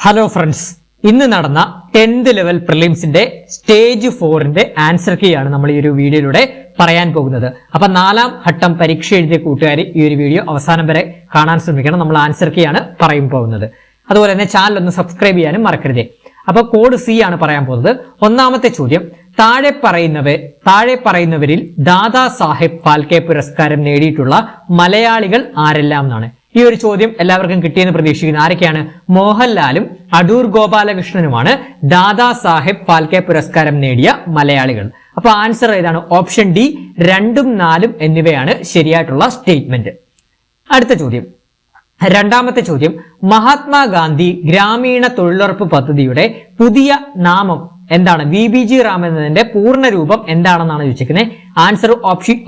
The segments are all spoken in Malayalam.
ഹലോ ഫ്രണ്ട്സ്, ഇന്ന് നടന്ന 10th ലെവൽ പ്രിലിംസിന്റെ സ്റ്റേജ് 4ന്റെ ആൻസർ കീ ആണ് നമ്മൾ ഈ ഒരു വീഡിയോയിലൂടെ പറയാൻ പോകുന്നത്. അപ്പൊ 4ാം ഘട്ടം പരീക്ഷ എഴുതിയ കൂട്ടുകാർ ഈ ഒരു വീഡിയോ അവസാനം വരെ കാണാൻ ശ്രമിക്കണം. നമ്മൾ ആൻസർ കീ ആണ് പറയാൻ പോകുന്നത്. അതുപോലെ തന്നെ ചാനൽ ഒന്ന് സബ്സ്ക്രൈബ് ചെയ്യാനും മറക്കരുതേ. അപ്പൊ കോഡ് സി ആണ് പറയാൻ പോകുന്നത്. ഒന്നാമത്തെ ചോദ്യം, താഴെ പറയുന്നവരിൽ ദാദാ സാഹേബ് ഫാൽക്കെ പുരസ്കാരം നേടിയിട്ടുള്ള മലയാളികൾ ആരെല്ലാം എന്നാണ്. ഈ ഒരു ചോദ്യം എല്ലാവർക്കും കിട്ടിയെന്ന് പ്രതീക്ഷിക്കുന്നു. ആരൊക്കെയാണ്? മോഹൻലാലും അടൂർ ഗോപാലകൃഷ്ണനുമാണ് ദാദാ സാഹേബ് ഫാൽക്കെ പുരസ്കാരം നേടിയ മലയാളികൾ. അപ്പൊ ആൻസർ ഏതാണ്? ഓപ്ഷൻ ഡി 2ഉം 4ഉം എന്നിവയാണ് ശരിയായിട്ടുള്ള സ്റ്റേറ്റ്മെന്റ്. അടുത്ത ചോദ്യം, രണ്ടാമത്തെ ചോദ്യം, മഹാത്മാഗാന്ധി ഗ്രാമീണ തൊഴിലുറപ്പ് പദ്ധതിയുടെ പുതിയ നാമം എന്താണ്? VBG റാം എന്നതിന്റെ പൂർണ്ണ രൂപം എന്താണെന്നാണ് ചോദിച്ചിരിക്കുന്നത്. ആൻസർ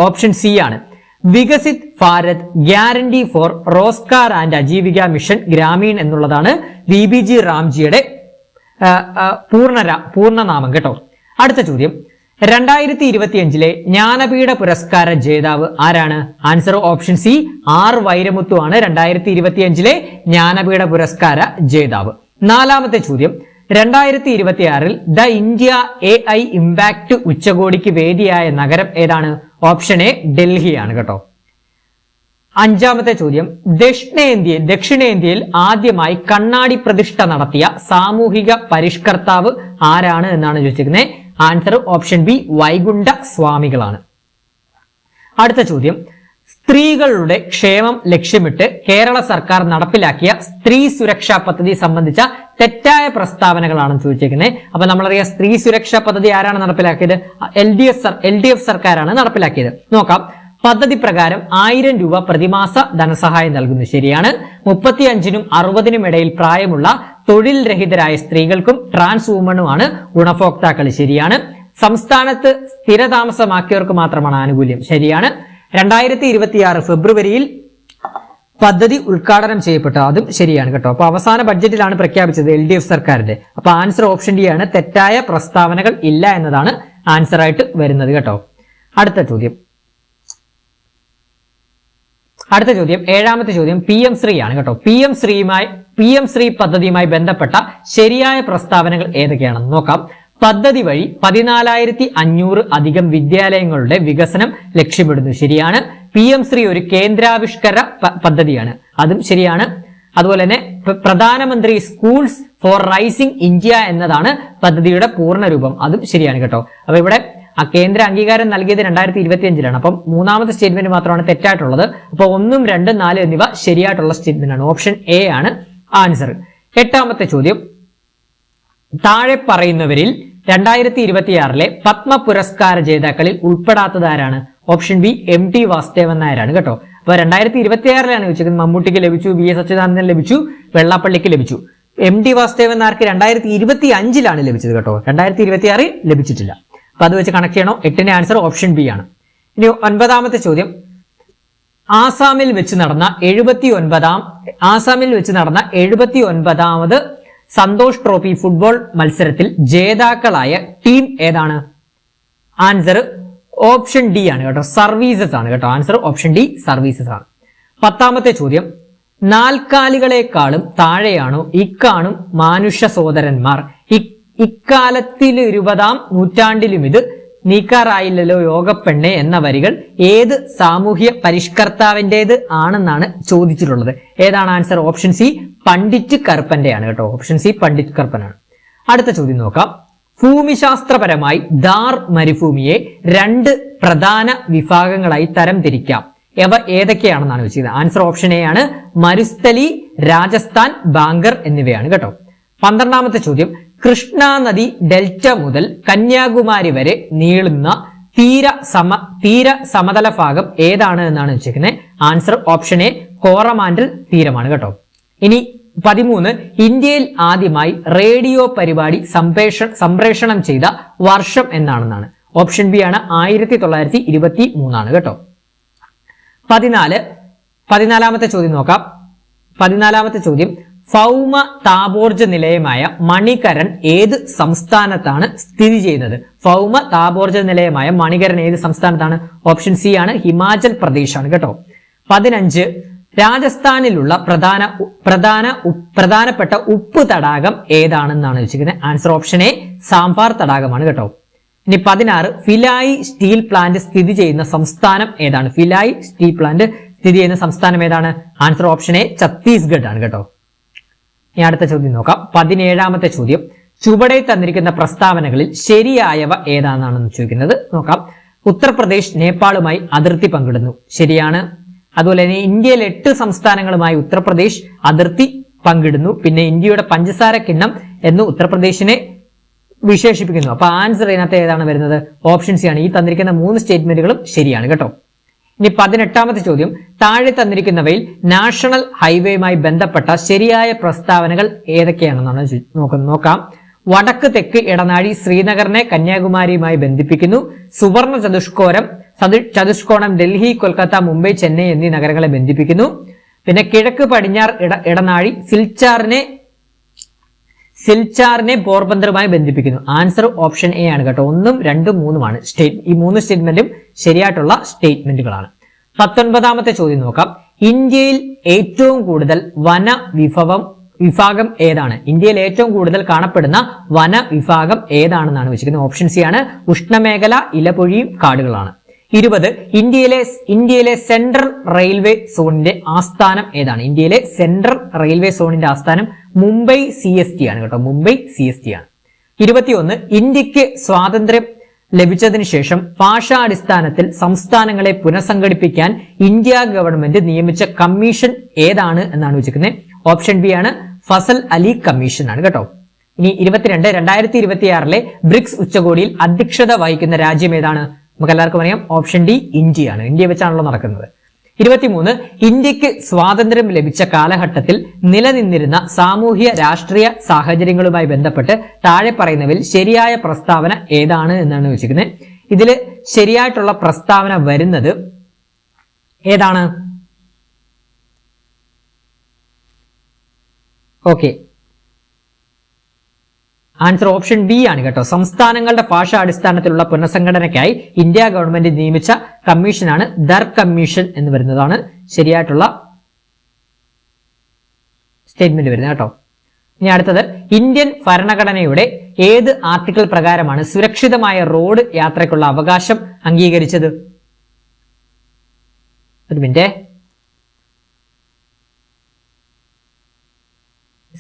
ഓപ്ഷൻ സി ആണ്. Viksit Bharat guarantee for Rozgar and Ajeevika mission Gramin എന്നുള്ളതാണ് VBG റാംജിയുടെ പൂർണ്ണനാമം കേട്ടോ. അടുത്ത ചോദ്യം, 2025 ജ്ഞാനപീഠ പുരസ്കാര ജേതാവ് ആരാണ്? Answer option C R Vairamuthu ആണ് 2025 ജ്ഞാനപീഠ പുരസ്കാര ജേതാവ്. നാലാമത്തെ ചോദ്യം, 2026 ദ ഇന്ത്യ AI ഇമ്പാക്ട് ഉച്ചകോടിക്ക് വേദിയായ നഗരം ഏതാണ്? ഓപ്ഷൻ എ ഡൽഹിയാണ് കേട്ടോ. അഞ്ചാമത്തെ ചോദ്യം, ദക്ഷിണേന്ത്യയിൽ ആദ്യമായി കണ്ണാടി പ്രതിഷ്ഠ നടത്തിയ സാമൂഹിക പരിഷ്കർത്താവ് ആരാണ് എന്നാണ് ചോദിച്ചിരിക്കുന്നത്. ആൻസർ ഓപ്ഷൻ ബി വൈകുണ്ഠ സ്വാമികളാണ്. അടുത്ത ചോദ്യം, സ്ത്രീകളുടെ ക്ഷേമം ലക്ഷ്യമിട്ട് കേരള സർക്കാർ നടപ്പിലാക്കിയ സ്ത്രീ സുരക്ഷാ പദ്ധതി സംബന്ധിച്ച തെറ്റായ പ്രസ്താവനകളാണെന്ന് ചോദിച്ചിരിക്കുന്നത്. അപ്പൊ നമ്മളറിയാം, സ്ത്രീ സുരക്ഷാ പദ്ധതി ആരാണ് നടപ്പിലാക്കിയത്? LDF സർക്കാരാണ് നടപ്പിലാക്കിയത്. നോക്കാം. പദ്ധതി പ്രകാരം 1000 രൂപ പ്രതിമാസ ധനസഹായം നൽകുന്നു. ശരിയാണ്. 35നും 60നും ഇടയിൽ പ്രായമുള്ള തൊഴിൽ രഹിതരായ സ്ത്രീകൾക്കും ട്രാൻസ് വുമണുമാണ് ഗുണഭോക്താക്കൾ. ശരിയാണ്. സംസ്ഥാനത്ത് സ്ഥിരതാമസമാക്കിയവർക്ക് മാത്രമാണ് ആനുകൂല്യം. ശരിയാണ്. 2026 ഫെബ്രുവരിയിൽ പദ്ധതി ഉദ്ഘാടനം ചെയ്യപ്പെട്ടു. അതും ശരിയാണ് കേട്ടോ. അപ്പൊ അവസാന ബഡ്ജറ്റിലാണ് പ്രഖ്യാപിച്ചത് LDF സർക്കാരിന്റെ. അപ്പൊ ആൻസർ ഓപ്ഷൻ ഡി ആണ്. തെറ്റായ പ്രസ്താവനകൾ ഇല്ല എന്നതാണ് ആൻസർ ആയിട്ട് വരുന്നത് കേട്ടോ. അടുത്ത ചോദ്യം, ഏഴാമത്തെ ചോദ്യം PM ശ്രീ ആണ് കേട്ടോ. PM ശ്രീ പദ്ധതിയുമായി ബന്ധപ്പെട്ട ശരിയായ പ്രസ്താവനകൾ ഏതൊക്കെയാണെന്ന് നോക്കാം. പദ്ധതി വഴി 14,500 അധികം വിദ്യാലയങ്ങളുടെ വികസനം ലക്ഷ്യമിടുന്നു. ശരിയാണ്. PM ശ്രീ ഒരു കേന്ദ്രാവിഷ്കര പദ്ധതിയാണ്. അതും ശരിയാണ്. അതുപോലെ തന്നെ പ്രധാനമന്ത്രി സ്കൂൾസ് ഫോർ റൈസിംഗ് ഇന്ത്യ എന്നതാണ് പദ്ധതിയുടെ പൂർണ്ണ രൂപം. അതും ശരിയാണ് കേട്ടോ. അപ്പൊ ഇവിടെ ആ കേന്ദ്ര അംഗീകാരം നൽകിയത് 2025 അപ്പം മൂന്നാമത്തെ സ്റ്റേറ്റ്മെന്റ് മാത്രമാണ് തെറ്റായിട്ടുള്ളത്. അപ്പൊ 1, 2, 4 എന്നിവ ശരിയായിട്ടുള്ള സ്റ്റേറ്റ്മെന്റ് ആണ്. ഓപ്ഷൻ എ ആണ് ആൻസർ. എട്ടാമത്തെ ചോദ്യം, താഴെ പറയുന്നവരിൽ 2026 പത്മ പുരസ്കാര ജേതാക്കളിൽ ഉൾപ്പെടാത്തത് ആരാണ്? ഓപ്ഷൻ ബി MT വാസുദേവൻ നായരാണ് കേട്ടോ. അപ്പൊ 2026 ചോദിച്ചത്. മമ്മൂട്ടിക്ക് ലഭിച്ചു, VS അച്യുതാനന്ദൻ ലഭിച്ചു, വെള്ളാപ്പള്ളിക്ക് ലഭിച്ചു. MT വാസുദേവൻ നായർക്ക് 2025 ലഭിച്ചത് കേട്ടോ. 2026 ലഭിച്ചിട്ടില്ല. അപ്പൊ അത് വെച്ച് കണക്ട് ചെയ്യണോ? 8ന്റെ ആൻസർ ഓപ്ഷൻ ബി ആണ്. ഇനി 9ാമത്തെ ചോദ്യം, ആസാമിൽ വെച്ച് നടന്ന 79ാമത് സന്തോഷ് ട്രോഫി ഫുട്ബോൾ മത്സരത്തിൽ ജേതാക്കളായ ടീം ഏതാണ്? ആൻസർ ഓപ്ഷൻ ഡി ആണ് കേട്ടോ. സർവീസസ് ആണ് കേട്ടോ. ആൻസർ ഓപ്ഷൻ ഡി സർവീസസ് ആണ്. 10ാമത്തെ ചോദ്യം, നാൽക്കാലികളെക്കാളും താഴെയാണോ ഇക്കാണും മാനുഷ്യ സോദരന്മാർ? ഇക്കാലത്തിൽ 20ാം നൂറ്റാണ്ടിലും ഇത് നീക്കാറായില്ലല്ലോ യോഗപ്പെണ്ണെ എന്ന വരികൾ ഏത് സാമൂഹ്യ പരിഷ്കർത്താവിൻ്റെത് ആണെന്നാണ് ചോദിച്ചിട്ടുള്ളത്. ഏതാണ് ആൻസർ? ഓപ്ഷൻ സി പണ്ഡിറ്റ് കറുപ്പന്റെയാണ് കേട്ടോ. ഓപ്ഷൻ സി പണ്ഡിറ്റ് കറുപ്പനാണ്. അടുത്ത ചോദ്യം നോക്കാം. ഭൂമിശാസ്ത്രപരമായി ധാർ മരുഭൂമിയെ 2 പ്രധാന വിഭാഗങ്ങളായി തരംതിരിക്കാം. അവ ഏതൊക്കെയാണെന്നാണ് ചോദിച്ചത്. ആൻസർ ഓപ്ഷൻ എ ആണ്. മരുസ്ഥലി, രാജസ്ഥാൻ, ബാങ്കർ എന്നിവയാണ് കേട്ടോ. 12ാമത്തെ ചോദ്യം, കൃഷ്ണ നദി ഡെൽറ്റ മുതൽ കന്യാകുമാരി വരെ നീളുന്ന തീര സമതല ഭാഗം ഏതാണ് എന്നാണ് വെച്ചിരിക്കുന്നത്. ആൻസർ ഓപ്ഷൻ എ കോറമാൻഡൽ തീരമാണ് കേട്ടോ. ഇനി 13, ഇന്ത്യയിൽ ആദ്യമായി റേഡിയോ പരിപാടി സംപ്രേഷണം ചെയ്ത വർഷം എന്നാണെന്നാണ്. ഓപ്ഷൻ ബി ആണ്. 1923 കേട്ടോ. 14ാമത്തെ ചോദ്യം നോക്കാം. 14ാമത്തെ ചോദ്യം, ഭൗമ താപോർജ നിലയമായ മണികരൺ ഏത് സംസ്ഥാനത്താണ് സ്ഥിതി ചെയ്യുന്നത്? ഭൗമ താപോർജ നിലയമായ മണികരൺ ഏത് സംസ്ഥാനത്താണ്? ഓപ്ഷൻ സി ആണ്. ഹിമാചൽ പ്രദേശ് ആണ് കേട്ടോ. 15, രാജസ്ഥാനിലുള്ള പ്രധാനപ്പെട്ട ഉപ്പ് തടാകം ഏതാണെന്നാണ് ചോദിച്ചിരിക്കുന്നത്. ആൻസർ ഓപ്ഷൻ എ സാംഭാർ തടാകമാണ് കേട്ടോ. ഇനി 16 ഫിലായി സ്റ്റീൽ പ്ലാന്റ് സ്ഥിതി ചെയ്യുന്ന സംസ്ഥാനം ഏതാണ്? ഫിലായി സ്റ്റീൽ പ്ലാന്റ് സ്ഥിതി ചെയ്യുന്ന സംസ്ഥാനം ഏതാണ്? ആൻസർ ഓപ്ഷൻ എ ഛത്തീസ്ഗഡ് ആണ് കേട്ടോ. ഇനി അടുത്ത ചോദ്യം നോക്കാം. 17ാമത്തെ ചോദ്യം, ചുവടെ തന്നിരിക്കുന്ന പ്രസ്താവനകളിൽ ശരിയായവ ഏതാണെന്നാണ് ചോദിക്കുന്നത്. നോക്കാം. ഉത്തർപ്രദേശ് നേപ്പാളുമായി അതിർത്തി പങ്കിടുന്നു, ശരിയാണ്. അതുപോലെ തന്നെ ഇന്ത്യയിൽ 8 സംസ്ഥാനങ്ങളുമായി ഉത്തർപ്രദേശ് അതിർത്തി പങ്കിടുന്നു. പിന്നെ ഇന്ത്യയുടെ പഞ്ചസാര കിണ്ണം എന്ന് ഉത്തർപ്രദേശിനെ വിശേഷിപ്പിക്കുന്നു. അപ്പൊ ആൻസർ ഇതിനകത്ത് ഏതാണ് വരുന്നത്? ഓപ്ഷൻ സി ആണ്. ഈ തന്നിരിക്കുന്ന 3 സ്റ്റേറ്റ്മെന്റുകളും ശരിയാണ് കേട്ടോ. ഇനി 18ാമത്തെ ചോദ്യം, താഴെ തന്നിരിക്കുന്നവയിൽ നാഷണൽ ഹൈവേയുമായി ബന്ധപ്പെട്ട ശരിയായ പ്രസ്താവനകൾ ഏതൊക്കെയാണെന്നാണ് നോക്കാം. വടക്ക് തെക്ക് ഇടനാഴി ശ്രീനഗറിനെ കന്യാകുമാരിയുമായി ബന്ധിപ്പിക്കുന്നു. സുവർണ ചതുഷ്കോണം ഡൽഹി, കൊൽക്കത്ത, മുംബൈ, ചെന്നൈ എന്നീ നഗരങ്ങളെ ബന്ധിപ്പിക്കുന്നു. പിന്നെ കിഴക്ക് പടിഞ്ഞാറ് ഇടനാഴി സിൽച്ചാറിനെ പോർബന്തറുമായി ബന്ധിപ്പിക്കുന്നു. ആൻസർ ഓപ്ഷൻ എ ആണ് കേട്ടോ. 1, 2, 3 ഈ 3 സ്റ്റേറ്റ്മെന്റും ശരിയായിട്ടുള്ള സ്റ്റേറ്റ്മെന്റുകളാണ്. 19ാമത്തെ ചോദ്യം നോക്കാം. ഇന്ത്യയിൽ ഏറ്റവും കൂടുതൽ വിഭാഗം ഏതാണ്? ഇന്ത്യയിൽ ഏറ്റവും കൂടുതൽ കാണപ്പെടുന്ന വനവിഭാഗം ഏതാണെന്നാണ് വെച്ചിരിക്കുന്നത്. ഓപ്ഷൻ സി ആണ്. ഉഷ്ണമേഖല ഇലപൊഴിയും കാടുകളാണ്. 20 ഇന്ത്യയിലെ സെൻട്രൽ റെയിൽവേ സോണിന്റെ ആസ്ഥാനം ഏതാണ്? ഇന്ത്യയിലെ സെൻട്രൽ റെയിൽവേ സോണിന്റെ ആസ്ഥാനം മുംബൈ CST ആണ് കേട്ടോ. മുംബൈ CST ആണ്. 21 ഇന്ത്യക്ക് സ്വാതന്ത്ര്യം ലഭിച്ചതിന് ശേഷം ഭാഷാടിസ്ഥാനത്തിൽ സംസ്ഥാനങ്ങളെ പുനഃസംഘടിപ്പിക്കാൻ ഇന്ത്യ ഗവൺമെന്റ് നിയമിച്ച കമ്മീഷൻ ഏതാണ് എന്നാണ് വെച്ചിരിക്കുന്നത്. ഓപ്ഷൻ ബി ആണ്. ഫസൽ അലി കമ്മീഷൻ ആണ് കേട്ടോ. ഇനി 22 2026 ബ്രിക്സ് ഉച്ചകോടിയിൽ അധ്യക്ഷത വഹിക്കുന്ന രാജ്യം ഏതാണ്? നമുക്ക് എല്ലാവർക്കും അറിയാം. ഓപ്ഷൻ ഡി ഇന്ത്യയാണ്. ഇന്ത്യ വെച്ചാണല്ലോ നടക്കുന്നത്. 23 ഇന്ത്യക്ക് സ്വാതന്ത്ര്യം ലഭിച്ച കാലഘട്ടത്തിൽ നിലനിന്നിരുന്ന സാമൂഹ്യ രാഷ്ട്രീയ സാഹചര്യങ്ങളുമായി ബന്ധപ്പെട്ട് താഴെ പറയുന്നവയിൽ ശരിയായ പ്രസ്താവന ഏതാണ് എന്നാണ് വെച്ചിരിക്കുന്നത്. ഇതിൽ ശരിയായിട്ടുള്ള പ്രസ്താവന വരുന്നത് ഏതാണ്? ഓക്കെ, ആൻസർ ഓപ്ഷൻ ബി ആണ് കേട്ടോ. സംസ്ഥാനങ്ങളുടെ ഭാഷാ അടിസ്ഥാനത്തിലുള്ള പുനഃസംഘടനയ്ക്കായി ഇന്ത്യ ഗവൺമെന്റ് നിയമിച്ച കമ്മീഷനാണ് ദർ കമ്മീഷൻ എന്ന് വരുന്നതാണ് ശരിയായിട്ടുള്ള സ്റ്റേറ്റ്മെന്റ് വരുന്നത് കേട്ടോ. ഇനി അടുത്തത്, ഇന്ത്യൻ ഭരണഘടനയുടെ ഏത് ആർട്ടിക്കിൾ പ്രകാരമാണ് സുരക്ഷിതമായ റോഡ് യാത്രയ്ക്കുള്ള അവകാശം അംഗീകരിച്ചത്? ഒരു മിനിറ്റ്.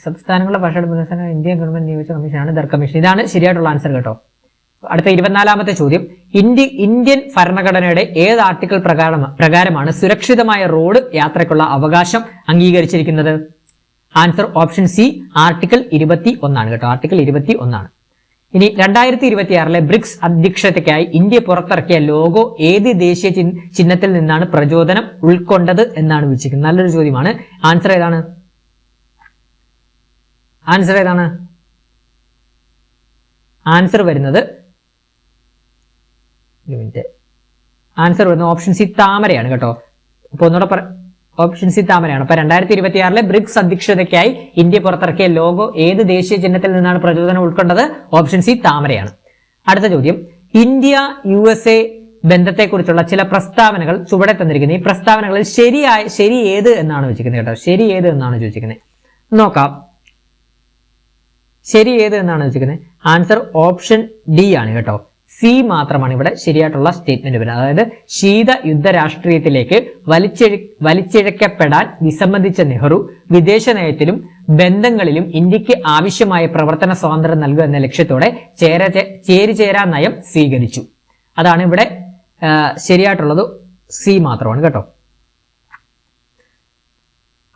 സംസ്ഥാനങ്ങളുടെ ഭാഷയുടെ പുനഃസംഘടന ഇന്ത്യൻ ഗവൺമെന്റ് നിയമിച്ച കമ്മീഷനാണ് ദർ കമ്മീഷൻ. ഇതാണ് ശരിയായിട്ടുള്ള ആൻസർ കേട്ടോ. അടുത്ത 24ാമത്തെ ചോദ്യം, ഇന്ത്യൻ ഭരണഘടനയുടെ ഏത് ആർട്ടിക്കിൾ പ്രകാരമാണ് സുരക്ഷിതമായ റോഡ് യാത്രയ്ക്കുള്ള അവകാശം അംഗീകരിച്ചിരിക്കുന്നത്? ആൻസർ ഓപ്ഷൻ സി ആർട്ടിക്കിൾ 21 ആണ് കേട്ടോ. ആർട്ടിക്കിൾ 21 ആണ്. ഇനി 2026 ബ്രിക്സ് അധ്യക്ഷതയ്ക്കായി ഇന്ത്യ പുറത്തിറക്കിയ ലോഗോ ഏത് ദേശീയ ചിഹ്നത്തിൽ നിന്നാണ് പ്രചോദനം ഉൾക്കൊണ്ടത് എന്നാണ് വിളിച്ചിരിക്കുന്നത്. നല്ലൊരു ചോദ്യമാണ്. ആൻസർ ഏതാണ്? ആൻസർ വരുന്നത് ഓപ്ഷൻ സി താമരയാണ് കേട്ടോ. അപ്പൊ ഒന്നുകൂടെ ഓപ്ഷൻ സി താമരയാണ്. അപ്പൊ 2026 ബ്രിക്സ് അധ്യക്ഷതയ്ക്കായി ഇന്ത്യ പുറത്തിറക്കിയ ലോഗോ ഏത് ദേശീയ ചിഹ്നത്തിൽ നിന്നാണ് പ്രചോദനം ഉൾക്കൊണ്ടത്? Option C താമരയാണ്. അടുത്ത ചോദ്യം, ഇന്ത്യ USA ബന്ധത്തെക്കുറിച്ചുള്ള ചില പ്രസ്താവനകൾ ചുവടെ തന്നിരിക്കുന്നത്. ഈ പ്രസ്താവനകളിൽ ശരി ഏത് എന്നാണ് ചോദിക്കുന്നത് കേട്ടോ. ശരി ഏത് എന്നാണ് ചോദിച്ചിരിക്കുന്നത്. നോക്കാം. ശരി ഏത് എന്നാണ് വെച്ചിരിക്കുന്നത്. ആൻസർ ഓപ്ഷൻ ഡി ആണ് കേട്ടോ. സി മാത്രമാണ് ഇവിടെ ശരിയായിട്ടുള്ള സ്റ്റേറ്റ്മെന്റ് വരുന്നത്. അതായത് ശീത യുദ്ധ രാഷ്ട്രീയത്തിലേക്ക് വലിച്ചിഴക്കപ്പെടാൻ വിസമ്മതിച്ച നെഹ്റു വിദേശ നയത്തിലും ബന്ധങ്ങളിലും ഇന്ത്യക്ക് ആവശ്യമായ പ്രവർത്തന സ്വാതന്ത്ര്യം നൽകുക എന്ന ലക്ഷ്യത്തോടെ ചേരിചേരാ നയം സ്വീകരിച്ചു. അതാണ് ഇവിടെ ശരിയായിട്ടുള്ളത്. സി മാത്രമാണ് കേട്ടോ.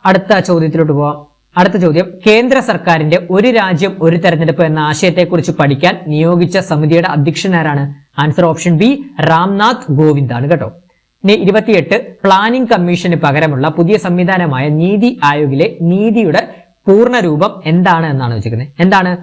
അടുത്ത ചോദ്യത്തിലോട്ട് പോവാം. അടുത്ത ചോദ്യം, കേന്ദ്ര സർക്കാരിന്റെ ഒരു രാജ്യം ഒരു തെരഞ്ഞെടുപ്പ് എന്ന ആശയത്തെക്കുറിച്ച് പഠിക്കാൻ നിയോഗിച്ച സമിതിയുടെ അധ്യക്ഷൻ ആരാണ്? Answer option B Ramnath Kovind ആണ് കേട്ടോ. ഇനി 28 പ്ലാനിംഗ് കമ്മീഷന് പകരമുള്ള പുതിയ സംവിധാനമായ നീതി ആയോഗിലെ നീതിയുടെ പൂർണ്ണരൂപം എന്താണ് എന്നാണ് വെച്ചിരിക്കുന്നത്. എന്താണ്?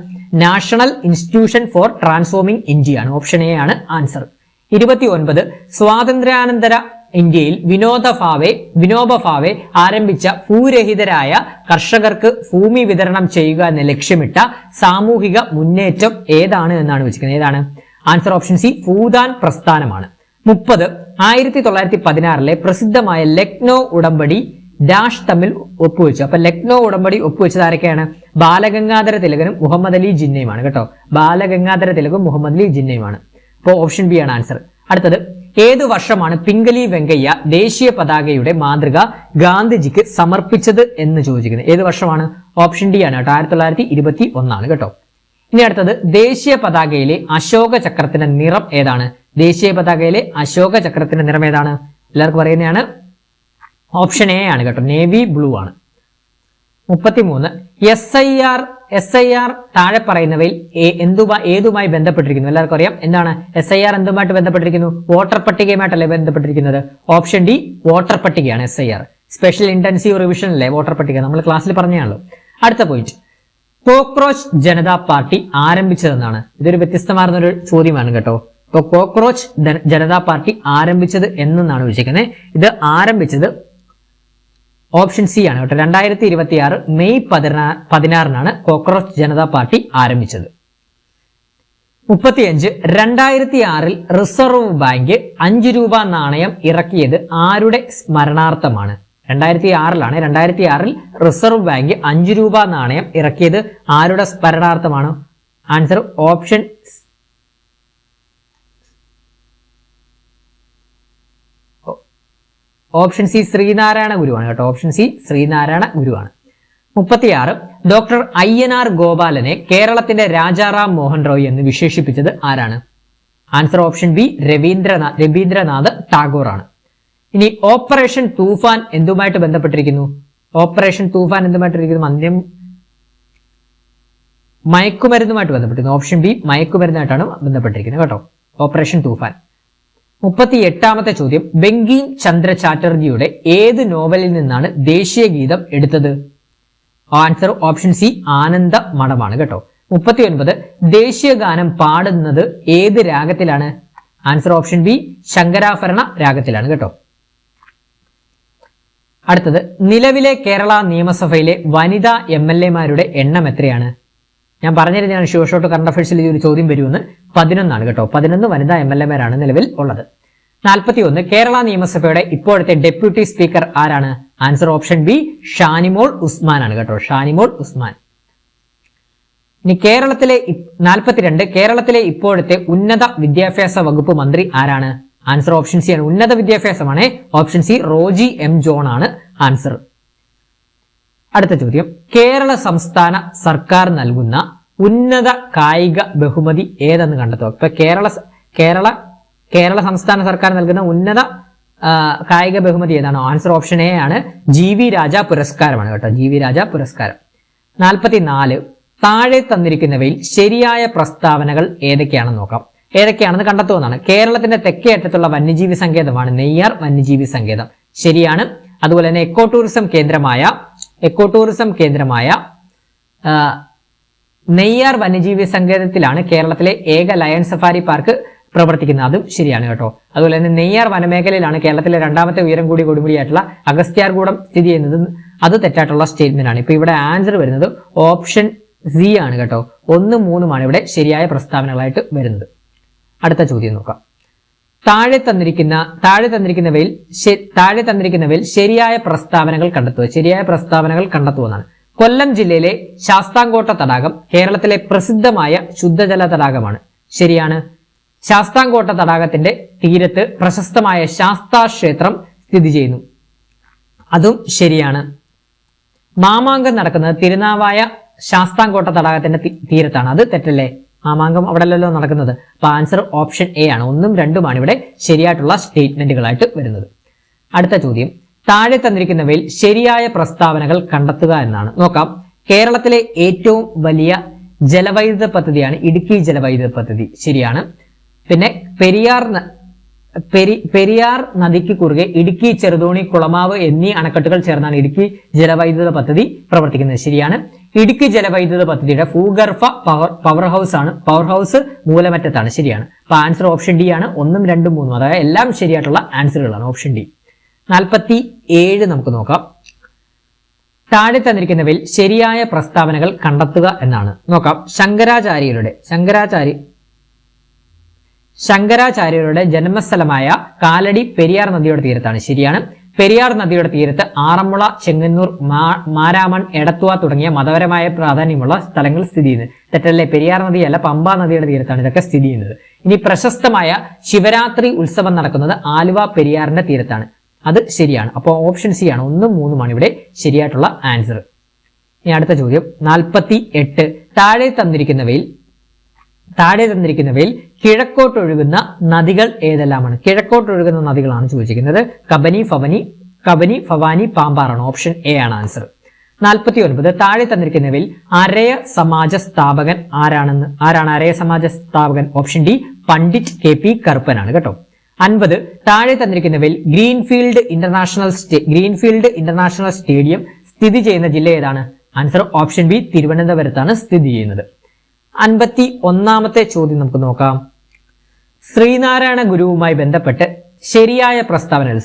National institution for transforming India ആണ്. ഓപ്ഷൻ എ ആണ് ആൻസർ. 29 സ്വാതന്ത്ര്യാനന്തര ഇന്ത്യയിൽ വിനോബ ഭാവെ ആരംഭിച്ച ഭൂരഹിതരായ കർഷകർക്ക് ഭൂമി വിതരണം ചെയ്യുക എന്ന ലക്ഷ്യമിട്ട സാമൂഹിക മുന്നേറ്റം ഏതാണ് എന്നാണ് വെച്ചിരിക്കുന്നത്. ഏതാണ്? ആൻസർ ഓപ്ഷൻ സി ഭൂദാൻ പ്രസ്ഥാനമാണ്. 30 1916 പ്രസിദ്ധമായ ലക്നോ ഉടമ്പടി ഡാഷ് തമ്മിൽ ഒപ്പുവെച്ചു. അപ്പൊ ലക്നോ ഉടമ്പടി ഒപ്പുവെച്ചത് ആരൊക്കെയാണ്? ബാലഗംഗാധര തിലകനും മുഹമ്മദ് അലി ജിന്നയുമാണ് കേട്ടോ. ബാലഗംഗാധര തിലകും മുഹമ്മദ് അലി ജിന്നയുമാണ്. അപ്പോൾ ഓപ്ഷൻ ബി ആണ് ആൻസർ. അടുത്തത്, ഏതു വർഷമാണ് പിംഗലി വെങ്കയ്യ ദേശീയ പതാകയുടെ മാതൃക ഗാന്ധിജിക്ക് സമർപ്പിച്ചത് എന്ന് ചോദിക്കുന്നത്? ഏത് വർഷമാണ്? ഓപ്ഷൻ ഡി ആണ് കേട്ടോ. 1921 കേട്ടോ. ഇനി അടുത്തത്, ദേശീയ പതാകയിലെ അശോക ചക്രത്തിന്റെ നിറം ഏതാണ്? ദേശീയ പതാകയിലെ അശോക ചക്രത്തിന്റെ നിറം ഏതാണ്? എല്ലാവർക്കും പറയുന്നതാണ്. ഓപ്ഷൻ എ ആണ് കേട്ടോ, നേവി ബ്ലൂ ആണ്. 33, SIR താഴെ പറയുന്നവയിൽ ഏതുമായി ബന്ധപ്പെട്ടിരിക്കുന്നു? എല്ലാവർക്കും അറിയാം എന്താണ് SIR എന്തുമായിട്ട് ബന്ധപ്പെട്ടിരിക്കുന്നു? വോട്ടർ പട്ടികയുമായിട്ടല്ലേ ബന്ധപ്പെട്ടിരിക്കുന്നത്? ഓപ്ഷൻ ഡി വോട്ടർ പട്ടികയാണ് SIR. സ്പെഷ്യൽ ഇന്റൻസീവ് റിവിഷൻ അല്ലേ വോട്ടർ പട്ടിക, നമ്മൾ ക്ലാസ്സിൽ പറഞ്ഞാണല്ലോ. അടുത്ത പോയിന്റ്, കോക്രോച്ച് ജനതാ പാർട്ടി ആരംഭിച്ചതെന്നാണ്. ഇതൊരു വ്യത്യസ്തമാർന്ന ഒരു ചോദ്യമാണ് കേട്ടോ. ഇപ്പൊ കോക്രോച്ച് ജനതാ പാർട്ടി ആരംഭിച്ചത് എന്നാണ് ചോദിച്ചിരിക്കുന്നത്. ഇത് ആരംഭിച്ചത് ഓപ്ഷൻ സി ആണ് കേട്ടോ. 2026 മെയ് 16 കോക്രോച്ച് ജനതാ പാർട്ടി ആരംഭിച്ചത്. 35, 2006 റിസർവ് ബാങ്ക് 5 രൂപ നാണയം ഇറക്കിയത് ആരുടെ സ്മരണാർത്ഥമാണ്? 2006 റിസർവ് ബാങ്ക് 5 രൂപ നാണയം ഇറക്കിയത് ആരുടെ സ്മരണാർത്ഥമാണ്? ആൻസർ ഓപ്ഷൻ സി ശ്രീനാരായണ ഗുരുവാണ് കേട്ടോ. ഓപ്ഷൻ സി ശ്രീനാരായണ ഗുരുവാണ്. 36, ഡോക്ടർ അയ്യനാർ ഗോപാലനെ കേരളത്തിന്റെ രാജാറാം മോഹൻ റോയ് എന്ന് വിശേഷിപ്പിച്ചത് ആരാണ്? Answer option B Rabindranath Tagore ആണ്. ഇനി ഓപ്പറേഷൻ തൂഫാൻ എന്തുമായിട്ട് ബന്ധപ്പെട്ടിരിക്കുന്നു? ഓപ്പറേഷൻ തൂഫാൻ എന്തുമായിട്ടിരിക്കുന്നു? മയക്കുമരുന്നുമായിട്ട് ബന്ധപ്പെട്ടിരിക്കുന്നു. ഓപ്ഷൻ ബി മയക്കുമരുന്നായിട്ടാണ് ബന്ധപ്പെട്ടിരിക്കുന്നത് കേട്ടോ, ഓപ്പറേഷൻ തൂഫാൻ. 38ാമത്തെ ചോദ്യം, ബങ്കിം ചന്ദ്ര ചാറ്റർജിയുടെ ഏത് നോവലിൽ നിന്നാണ് ദേശീയ ഗീതം എടുത്തത്? ആൻസർ ഓപ്ഷൻ സി ആനന്ദ മഠമാണ് കേട്ടോ. 39, ദേശീയ ഗാനം പാടുന്നത് ഏത് രാഗത്തിലാണ്? ആൻസർ ഓപ്ഷൻ ബി ശങ്കരാഭരണ രാഗത്തിലാണ് കേട്ടോ. അടുത്തത്, നിലവിലെ കേരള നിയമസഭയിലെ വനിതാ MLA-മാരുടെ എണ്ണം എത്രയാണ്? ഞാൻ പറഞ്ഞിരുന്നതാണ് ഷുവർ ഷോട്ട് കറണ്ട് അഫയേഴ്സിൽ ഈ ഒരു ചോദ്യം വരുമെന്ന്. 11 കേട്ടോ. 11 വനിതാ MLA-മാരാണ് നിലവിൽ ഉള്ളത്. 41, കേരള നിയമസഭയുടെ ഇപ്പോഴത്തെ ഡെപ്യൂട്ടി സ്പീക്കർ ആരാണ്? Answer option B Shanimol Usman ആണ് കേട്ടോ, ഷാനിമോൾ ഉസ്മാൻ. ഇനി 42, കേരളത്തിലെ ഇപ്പോഴത്തെ ഉന്നത വിദ്യാഭ്യാസ വകുപ്പ് മന്ത്രി ആരാണ്? ആൻസർ ഓപ്ഷൻ സി ആണ്, ഉന്നത വിദ്യാഭ്യാസമാണ്. Option C Roji M John ആണ് ആൻസർ. അടുത്ത ചോദ്യം, കേരള സംസ്ഥാന സർക്കാർ നൽകുന്ന ഉന്നത കായിക ബഹുമതി ഏതെന്ന് കണ്ടെത്തുക. ഇപ്പൊ കേരള സംസ്ഥാന സർക്കാർ നൽകുന്ന ഉന്നത കായിക ബഹുമതി ഏതാണ്? ആൻസർ ഓപ്ഷൻ എ ആണ്, GV രാജ പുരസ്കാരമാണ് കേട്ടോ, GV രാജ പുരസ്കാരം. 44, താഴെ തന്നിരിക്കുന്നവയിൽ ശരിയായ പ്രസ്താവനകൾ ഏതൊക്കെയാണെന്ന് നോക്കാം. ഏതൊക്കെയാണെന്ന് കണ്ടെത്തുന്നതാണ്. കേരളത്തിന്റെ തെക്കേ അറ്റത്തുള്ള വന്യജീവി സങ്കേതമാണ് നെയ്യാർ വന്യജീവി സങ്കേതം, ശരിയാണ്. അതുപോലെ തന്നെ എക്കോ ടൂറിസം കേന്ദ്രമായ നെയ്യാർ വന്യജീവി സങ്കേതത്തിലാണ് കേരളത്തിലെ ഏക ലയൺ സഫാരി പാർക്ക് പ്രവർത്തിക്കുന്നത്, അതും ശരിയാണ് കേട്ടോ. അതുപോലെ തന്നെ നെയ്യാർ വനമേഖലയിലാണ് കേരളത്തിലെ 2ാമത്തെ ഉയരം കൂടി കൊടുമുടിയായിട്ടുള്ള അഗസ്ത്യാർകൂടം സ്ഥിതി ചെയ്യുന്നത്, അത് തെറ്റായിട്ടുള്ള സ്റ്റേറ്റ്മെന്റ് ആണ്. ഇപ്പൊ ഇവിടെ ആൻസർ വരുന്നത് ഓപ്ഷൻ സി ആണ് കേട്ടോ. 1, 3 ഇവിടെ ശരിയായ പ്രസ്താവനകളായിട്ട് വരുന്നത്. അടുത്ത ചോദ്യം നോക്കാം. താഴെ തന്നിരിക്കുന്നവയിൽ ശരിയായ പ്രസ്താവനകൾ കണ്ടെത്തുന്നതാണ്. കൊല്ലം ജില്ലയിലെ ശാസ്താംകോട്ട തടാകം കേരളത്തിലെ പ്രസിദ്ധമായ ശുദ്ധജല തടാകമാണ്, ശരിയാണ്. ശാസ്താംകോട്ട തടാകത്തിന്റെ തീരത്ത് പ്രശസ്തമായ ശാസ്താ ക്ഷേത്രം സ്ഥിതി ചെയ്യുന്നു, അതും ശരിയാണ്. മാമാങ്കം നടക്കുന്നത് തിരുനാവായ ശാസ്താംകോട്ട തടാകത്തിന്റെ തീരത്താണ്, അത് തെറ്റല്ലേ? മാമാങ്കം അവിടെയല്ലോ നടക്കുന്നത്. അപ്പൊ ആൻസർ ഓപ്ഷൻ എ ആണ്. 1ഉം 2ഉമാണ് ഇവിടെ ശരിയായിട്ടുള്ള സ്റ്റേറ്റ്മെന്റുകളായിട്ട് വരുന്നത്. അടുത്ത ചോദ്യം, താഴെ തന്നിരിക്കുന്നവയിൽ ശരിയായ പ്രസ്താവനകൾ കണ്ടെത്തുക എന്നാണ്. നോക്കാം. കേരളത്തിലെ ഏറ്റവും വലിയ ജലവൈദ്യുത പദ്ധതിയാണ് ഇടുക്കി ജലവൈദ്യുത പദ്ധതി, ശരിയാണ്. പിന്നെ പെരിയാർ നദിക്ക് കുറുകെ ഇടുക്കി, ചെറുതോണി, കുളമാവ് എന്നീ അണക്കെട്ടുകൾ ചേർന്നാണ് ഇടുക്കി ജലവൈദ്യുത പദ്ധതി പ്രവർത്തിക്കുന്നത്, ശരിയാണ്. ഇടുക്കി ജലവൈദ്യുത പദ്ധതിയുടെ ഭൂഗർഭ പവർ ഹൗസ് മൂലമറ്റത്താണ്, ശരിയാണ്. അപ്പൊ ആൻസർ ഓപ്ഷൻ ഡി ആണ്. 1ഉം 2ഉം 3ഉം അതായത് എല്ലാം ശരിയായിട്ടുള്ള ആൻസറുകളാണ്, ഓപ്ഷൻ ഡി. 47 നമുക്ക് നോക്കാം. താഴെ തന്നിരിക്കുന്നവയിൽ ശരിയായ പ്രസ്താവനകൾ കണ്ടെത്തുക എന്നാണ്. നോക്കാം. ശങ്കരാചാര്യരുടെ ജന്മസ്ഥലമായ കാലടി പെരിയാർ നദിയുടെ തീരത്താണ്, ശരിയാണ്. പെരിയാർ നദിയുടെ തീരത്ത് ആറന്മുള, ചെങ്ങന്നൂർ, മാരാമൺ, എടത്തുവ തുടങ്ങിയ മതപരമായ പ്രാധാന്യമുള്ള സ്ഥലങ്ങൾ സ്ഥിതി ചെയ്യുന്നത്. തെറ്റല്ലേ? പെരിയാർ നദിയല്ല, പമ്പാ നദിയുടെ തീരത്താണ് ഇതൊക്കെ സ്ഥിതി ചെയ്യുന്നത്. ഇനി പ്രശസ്തമായ ശിവരാത്രി ഉത്സവം നടക്കുന്നത് ആലുവ പെരിയാറിന്റെ തീരത്താണ്. അത് ശരിയാണ്. അപ്പോൾ ഓപ്ഷൻ സി ആണ്, 1ഉം 3ഉമാണ് ഇവിടെ ശരിയായിട്ടുള്ള ആൻസർ. ഇനി അടുത്ത ചോദ്യം 48. താഴെ തന്നിരിക്കുന്നവയിൽ കിഴക്കോട്ടൊഴുകുന്ന നദികൾ ഏതെല്ലാമാണ്? കിഴക്കോട്ടൊഴുകുന്ന നദികളാണ് ചോദിച്ചിരിക്കുന്നത്. കബനി, ഭവാനി, പാമ്പാറാണ്. ഓപ്ഷൻ എ ആണ് ആൻസർ. 49. താഴെ തന്നിരിക്കുന്നവയിൽ അരയ സമാജ സ്ഥാപകൻ ആരാണ് അരയ സമാജ സ്ഥാപകൻ? ഓപ്ഷൻ ഡി പണ്ഡിറ്റ് KP കറുപ്പനാണ് കേട്ടോ. 50. താഴെ തന്നിരിക്കുന്നവയിൽ ഗ്രീൻഫീൽഡ് ഇന്റർനാഷണൽ സ്റ്റേഡിയം സ്ഥിതി ചെയ്യുന്ന ജില്ല ഏതാണ്? ആൻസർ ഓപ്ഷൻ ബി തിരുവനന്തപുരത്താണ് സ്ഥിതി ചെയ്യുന്നത്. 51ാമത്തെ ചോദ്യം നമുക്ക് നോക്കാം. ശ്രീനാരായണ ഗുരുവുമായി ബന്ധപ്പെട്ട് ശരിയായ പ്രസ്താവനകളാണ്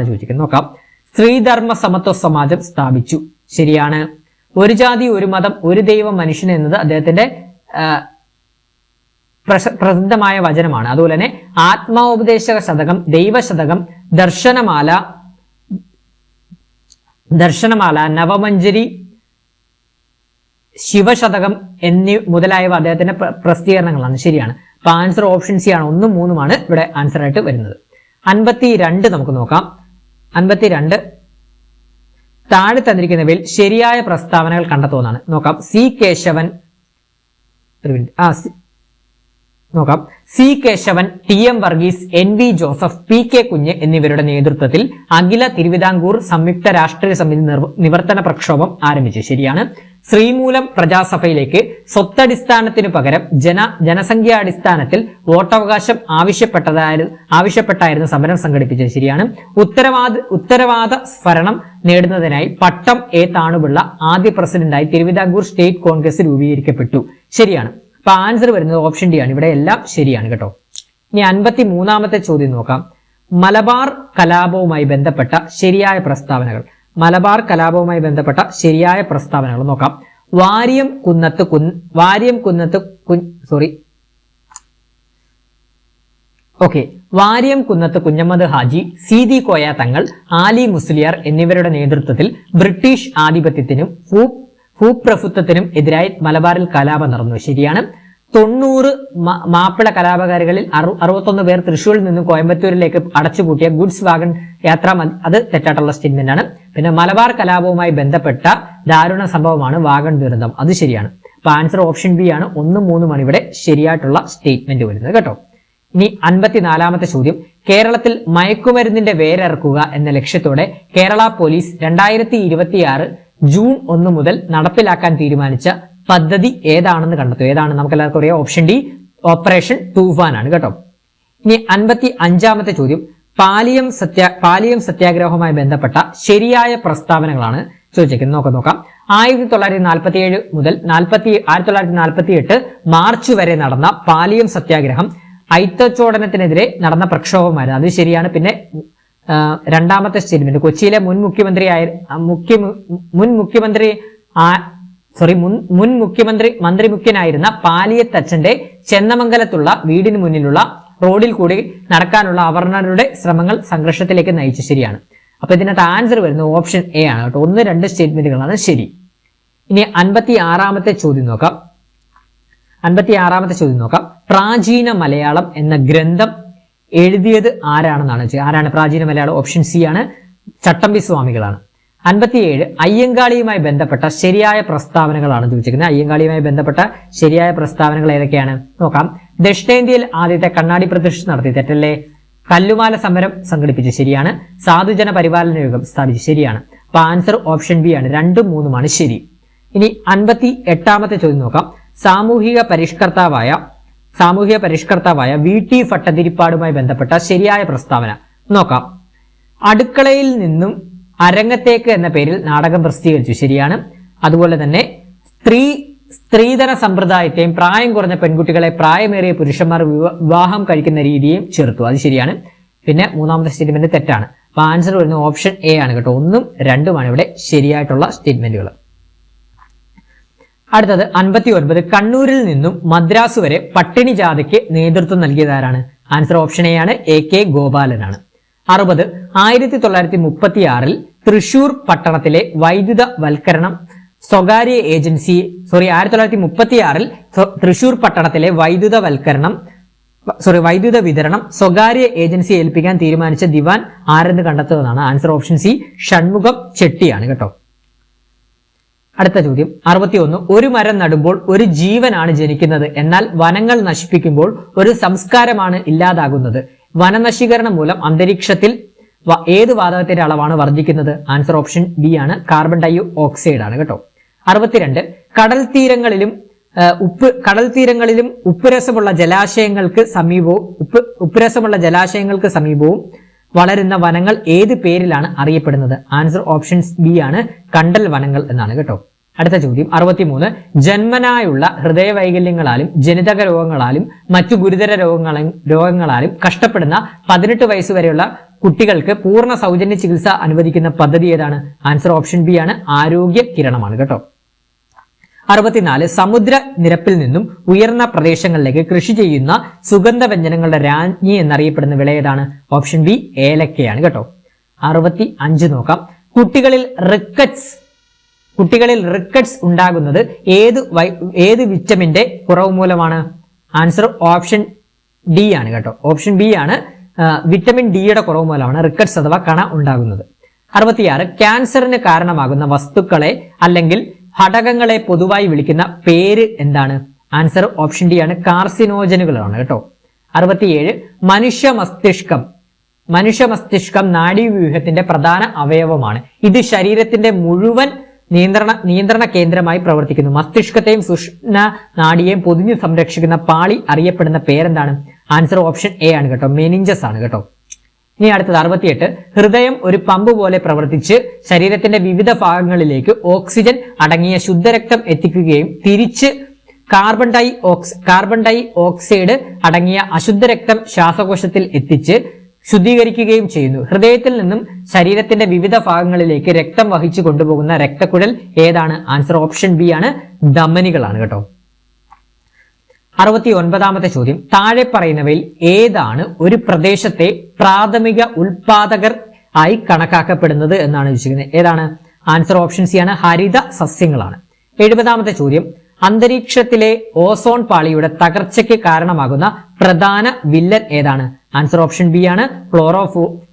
ചോദിച്ചിരിക്കുന്നത്. നോക്കാം. ശ്രീധർമ്മ സമത്വ സമാജം സ്ഥാപിച്ചു. ശരിയാണ്. ഒരു ജാതി ഒരു മതം ഒരു ദൈവം മനുഷ്യൻ എന്നത് അദ്ദേഹത്തിന്റെ പ്രസിദ്ധമായ വചനമാണ്. അതുപോലെ തന്നെ ആത്മോപദേശക ശതകം, ദൈവശതകം, ദർശനമാല, നവമഞ്ജരി, ശിവശതകം മുതലായവ അദ്ദേഹത്തിന്റെ പ്രസിദ്ധീകരണങ്ങളാണ്. ശരിയാണ്. അപ്പൊ ആൻസർ ഓപ്ഷൻ സി ആണ്. 1ഉം 3ഉമാണ് ഇവിടെ ആൻസർ ആയിട്ട് വരുന്നത്. 52 നമുക്ക് നോക്കാം. 52. താഴെ തന്നിരിക്കുന്നവയിൽ ശരിയായ പ്രസ്താവനകൾ കണ്ടെത്തുന്നതാണ്. നോക്കാം. C Kesavan, TM Varghese, NV Joseph, PK Kunju എന്നിവരുടെ നേതൃത്വത്തിൽ അഖില തിരുവിതാംകൂർ സംയുക്ത രാഷ്ട്രീയ സമിതി നിവർത്തന പ്രക്ഷോഭം ആരംഭിച്ചു. ശരിയാണ്. ശ്രീമൂലം പ്രജാസഭയിലേക്ക് സ്വത്തടിസ്ഥാനത്തിനു പകരം ജനസംഖ്യാടിസ്ഥാനത്തിൽ വോട്ടവകാശം ആവശ്യപ്പെട്ടായിരുന്നു സമരം സംഘടിപ്പിച്ചത്. ശരിയാണ്. ഉത്തരവാദ സ്ഫരണം നേടുന്നതിനായി പട്ടം എ താണുപിള്ള ആദ്യ പ്രസിഡന്റായി തിരുവിതാംകൂർ സ്റ്റേറ്റ് കോൺഗ്രസ് രൂപീകരിക്കപ്പെട്ടു. ശരിയാണ്. അപ്പൊ ആൻസർ വരുന്നത് ഓപ്ഷൻ ഡി ആണ്. ഇവിടെ എല്ലാം ശരിയാണ് കേട്ടോ. ഇനി 53ാമത്തെ ചോദ്യം നോക്കാം. മലബാർ കലാപവുമായി ബന്ധപ്പെട്ട ശരിയായ പ്രസ്താവനകൾ നോക്കാം. വാര്യം കുന്നത്ത് കുഞ്ഞമ്മദ് ഹാജി, സീതി കോയ തങ്ങൾ, ആലി മുസ്ലിയാർ എന്നിവരുടെ നേതൃത്വത്തിൽ ബ്രിട്ടീഷ് ആധിപത്യത്തിനും ഭൂപ്രഭുത്വത്തിനും എതിരായി മലബാറിൽ കലാപം നടന്നു. ശരിയാണ്. 90 മാപ്പിള കലാപകാരികളിൽ 61 പേർ തൃശ്ശൂരിൽ നിന്നും കോയമ്പത്തൂരിലേക്ക് അടച്ചുപൂട്ടിയ ഗുഡ്സ് വാഗൺ യാത്ര, അത് തെറ്റായിട്ടുള്ള സ്റ്റേറ്റ്മെന്റ് ആണ്. പിന്നെ മലബാർ കലാപവുമായി ബന്ധപ്പെട്ട ദാരുണ സംഭവമാണ് വാഗൺ ദുരന്തം, അത് ശരിയാണ്. അപ്പൊ ആൻസർ ഓപ്ഷൻ ബി ആണ്. 1ഉം 3ഉമാണ് ഇവിടെ ശരിയായിട്ടുള്ള സ്റ്റേറ്റ്മെന്റ് വരുന്നത് കേട്ടോ. ഇനി 54ാമത്തെ ചോദ്യം. കേരളത്തിൽ മയക്കുമരുന്നിന്റെ വേരറക്കുക എന്ന ലക്ഷ്യത്തോടെ കേരള പോലീസ് 2026 ജൂൺ 1 മുതൽ നടപ്പിലാക്കാൻ തീരുമാനിച്ച പദ്ധതി ഏതാണെന്ന് കണ്ടെത്തും. ഏതാണ്? നമുക്ക് എല്ലാവർക്കും അറിയാം. ഓപ്ഷൻ ഡി ഓപ്പറേഷൻ തൂഫാൻ ആണ് കേട്ടോ. ഇനി 55ാമത്തെ ചോദ്യം. പാലിയം സത്യാഗ്രഹവുമായി ബന്ധപ്പെട്ട ശരിയായ പ്രസ്താവനകളാണ് ചോദിച്ചിരിക്കുന്നത്. നോക്കാം. 1947 മുതൽ 1948 മാർച്ച് വരെ നടന്ന പാലിയം സത്യാഗ്രഹം ഐത്തച്ചോടനത്തിനെതിരെ നടന്ന പ്രക്ഷോഭമായിരുന്നു. അത് ശരിയാണ്. പിന്നെ രണ്ടാമത്തെ സ്റ്റേറ്റ്മെന്റ്, കൊച്ചിയിലെ മുൻ മന്ത്രിമുഖ്യനായിരുന്ന പാലിയത്തച്ഛന്റെ ചെന്നമംഗലത്തുള്ള വീടിന് മുന്നിലുള്ള റോഡിൽ കൂടി നടക്കാനുള്ള അവർണരുടെ ശ്രമങ്ങൾ സംഘർഷത്തിലേക്ക് നയിച്ചു. ശരിയാണ്. അപ്പൊ ഇതിനകത്ത് ആൻസർ വരുന്നത് ഓപ്ഷൻ എ ആണ് കേട്ടോ. 1, 2 സ്റ്റേറ്റ്മെന്റുകളാണ് ശരി. ഇനി 56ാമത്തെ ചോദ്യം നോക്കാം. പ്രാചീന മലയാളം എന്ന ഗ്രന്ഥം എഴുതിയത് ആരാണ് പ്രാചീന മലയാളം? ഓപ്ഷൻ സി ആണ്, ചട്ടമ്പി സ്വാമികളാണ്. 57 അയ്യങ്കാളിയുമായി ബന്ധപ്പെട്ട ശരിയായ പ്രസ്താവനകളാണ് ചോദിച്ചിരിക്കുന്നത്. അയ്യങ്കാളിയുമായി ബന്ധപ്പെട്ട ശരിയായ പ്രസ്താവനകൾ ഏതൊക്കെയാണ് നോക്കാം. ദക്ഷിണേന്ത്യയിൽ ആദ്യത്തെ കണ്ണാടി പ്രദർശനം നടത്തി. തെറ്റല്ലേ? കല്ലുമാല സമരം സംഘടിപ്പിച്ചു. ശരിയാണ്. സാധുജന പരിപാലന യോഗം സ്ഥാപിച്ചു. ശരിയാണ്. അപ്പൊ ആൻസർ ഓപ്ഷൻ ബി ആണ്. 2ഉം 3ഉമാണ് ശരി. ഇനി 58ാമത്തെ ചോദ്യം നോക്കാം. സാമൂഹിക പരിഷ്കർത്താവായ VT ഭട്ടതിരിപ്പാടുമായി ബന്ധപ്പെട്ട ശരിയായ പ്രസ്താവന നോക്കാം. അടുക്കളയിൽ നിന്നും അരങ്ങത്തേക്ക് എന്ന പേരിൽ നാടകം പ്രസിദ്ധീകരിച്ചു. ശരിയാണ്. അതുപോലെ തന്നെ സ്ത്രീധന സമ്പ്രദായത്തെയും പ്രായം കുറഞ്ഞ പെൺകുട്ടികളെ പ്രായമേറിയ പുരുഷന്മാർ വിവാഹം കഴിക്കുന്ന രീതിയും ചേർത്തു. അത് ശരിയാണ്. പിന്നെ 3ാമത്തെ സ്റ്റേറ്റ്മെന്റ് തെറ്റാണ്. അപ്പൊ ആൻസർ വരുന്നത് ഓപ്ഷൻ എ ആണ് കേട്ടോ. 1ഉം 2ഉമാണ് ഇവിടെ ശരിയായിട്ടുള്ള സ്റ്റേറ്റ്മെന്റുകൾ. അടുത്തത് 59 കണ്ണൂരിൽ നിന്നും മദ്രാസ് വരെ പട്ടിണി ജാഥയ്ക്ക് നേതൃത്വം നൽകിയത് ആരാണ്? ആൻസർ ഓപ്ഷൻ എ ആണ്, AK ഗോപാലനാണ്. 60 1936 തൃശൂർ പട്ടണത്തിലെ വൈദ്യുതവൽക്കരണം സ്വകാര്യ ഏജൻസി 1936 തൃശൂർ പട്ടണത്തിലെ വൈദ്യുത വിതരണം സ്വകാര്യ ഏജൻസിയെ ഏൽപ്പിക്കാൻ തീരുമാനിച്ച ദിവാൻ ആരെന്ന് കണ്ടെത്തുന്നതാണ്. ആൻസർ ഓപ്ഷൻ സി ഷൺമുഖം ചെട്ടിയാണ് കേട്ടോ. അടുത്ത ചോദ്യം 61 ഒരു മരം നടുമ്പോൾ ഒരു ജീവനാണ് ജനിക്കുന്നത്, എന്നാൽ വനങ്ങൾ നശിപ്പിക്കുമ്പോൾ ഒരു സംസ്കാരമാണ് ഇല്ലാതാകുന്നത്. വനനശീകരണം മൂലം അന്തരീക്ഷത്തിൽ ഏത് വാതകത്തിന്റെ അളവാണ് വർദ്ധിക്കുന്നത്? ആൻസർ ഓപ്ഷൻ ബി ആണ് കാർബൺ ഡൈ ഓക്സൈഡ് ആണ് കേട്ടോ. 62 കടൽ തീരങ്ങളിലും ഉപ്പുരസമുള്ള ജലാശയങ്ങൾക്ക് സമീപവും വളരുന്ന വനങ്ങൾ ഏത് പേരിലാണ് അറിയപ്പെടുന്നത്? ആൻസർ ഓപ്ഷൻ ബി ആണ് കണ്ടൽ വനങ്ങൾ എന്നാണ് കേട്ടോ. അടുത്ത ചോദ്യം 63 ജന്മനായുള്ള ഹൃദയവൈകല്യങ്ങളാലും ജനിതക രോഗങ്ങളാലും മറ്റു ഗുരുതര രോഗങ്ങളാലും കഷ്ടപ്പെടുന്ന 18 വയസ്സ് വരെയുള്ള കുട്ടികൾക്ക് പൂർണ്ണ സൗജന്യ ചികിത്സ അനുവദിക്കുന്ന പദ്ധതി ഏതാണ്? ആൻസർ ഓപ്ഷൻ ബി ആണ് ആരോഗ്യ കിരണമാണ് കേട്ടോ. 64 സമുദ്ര നിരപ്പിൽ നിന്നും ഉയർന്ന പ്രദേശങ്ങളിലേക്ക് കൃഷി ചെയ്യുന്ന സുഗന്ധവ്യഞ്ജനങ്ങളുടെ രാജ്ഞി എന്നറിയപ്പെടുന്ന വിള ഏതാണ്? ഓപ്ഷൻ ബി ഏലക്കയാണ് കേട്ടോ. 65 നോക്കാം. കുട്ടികളിൽ റിക്കറ്റ്സ് ഉണ്ടാകുന്നത് ഏത് വിറ്റമിന്റെ കുറവ് മൂലമാണ്? ആൻസർ ഓപ്ഷൻ ഡി ആണ് കേട്ടോ. ഓപ്ഷൻ ബി ആണ് വിറ്റമിൻ ഡിയുടെ കുറവ് മൂലമാണ് റിക്കറ്റ്സ് അഥവാ കണ ഉണ്ടാകുന്നത്. 66 ക്യാൻസറിന് കാരണമാകുന്ന വസ്തുക്കളെ അല്ലെങ്കിൽ ഘടകങ്ങളെ പൊതുവായി വിളിക്കുന്ന പേര് എന്താണ്? ആൻസർ ഓപ്ഷൻ ഡി ആണ് കാർസിനോജനുകളാണ് കേട്ടോ. 67 മനുഷ്യ മസ്തിഷ്കം നാഡീവ്യൂഹത്തിന്റെ പ്രധാന അവയവമാണ്. ഇത് ശരീരത്തിന്റെ മുഴുവൻ നിയന്ത്രണ കേന്ദ്രമായി പ്രവർത്തിക്കുന്നു. മസ്തിഷ്കത്തെയും സുഷ്ന നാഡിയെയും പൊതിഞ്ഞു സംരക്ഷിക്കുന്ന പാളി അറിയപ്പെടുന്ന പേരെന്താണ്? ആൻസർ ഓപ്ഷൻ എ ആണ് കേട്ടോ, മെനിഞ്ചസ് ആണ് കേട്ടോ. ഇനി അടുത്തത് 68 ഹൃദയം ഒരു പമ്പ് പോലെ പ്രവർത്തിച്ച് ശരീരത്തിന്റെ വിവിധ ഭാഗങ്ങളിലേക്ക് ഓക്സിജൻ അടങ്ങിയ ശുദ്ധരക്തം എത്തിക്കുകയും തിരിച്ച് കാർബൺ ഡൈ ഓക്സൈഡ് അടങ്ങിയ അശുദ്ധരക്തം ശ്വാസകോശത്തിൽ എത്തിച്ച് ശുദ്ധീകരിക്കുകയും ചെയ്യുന്നു. ഹൃദയത്തിൽ നിന്നും ശരീരത്തിന്റെ വിവിധ ഭാഗങ്ങളിലേക്ക് രക്തം വഹിച്ചു കൊണ്ടുപോകുന്ന രക്തക്കുഴൽ ഏതാണ്? ആൻസർ ഓപ്ഷൻ ബി ആണ് ധമനികളാണ് കേട്ടോ. 69 ചോദ്യം താഴെ പറയുന്നവയിൽ ഏതാണ് ഒരു പ്രദേശത്തെ പ്രാഥമിക ഉൽപാദകർ ആയി കണക്കാക്കപ്പെടുന്നത് എന്നാണ് ചോദിച്ചിരിക്കുന്നത്. ഏതാണ്? ആൻസർ ഓപ്ഷൻ സി ആണ് ഹരിത സസ്യങ്ങളാണ്. 70 ചോദ്യം അന്തരീക്ഷത്തിലെ ഓസോൺ പാളിയുടെ തകർച്ചയ്ക്ക് കാരണമാകുന്ന പ്രധാന വില്ലൻ ഏതാണ്? ആൻസർ ഓപ്ഷൻ ബി ആണ്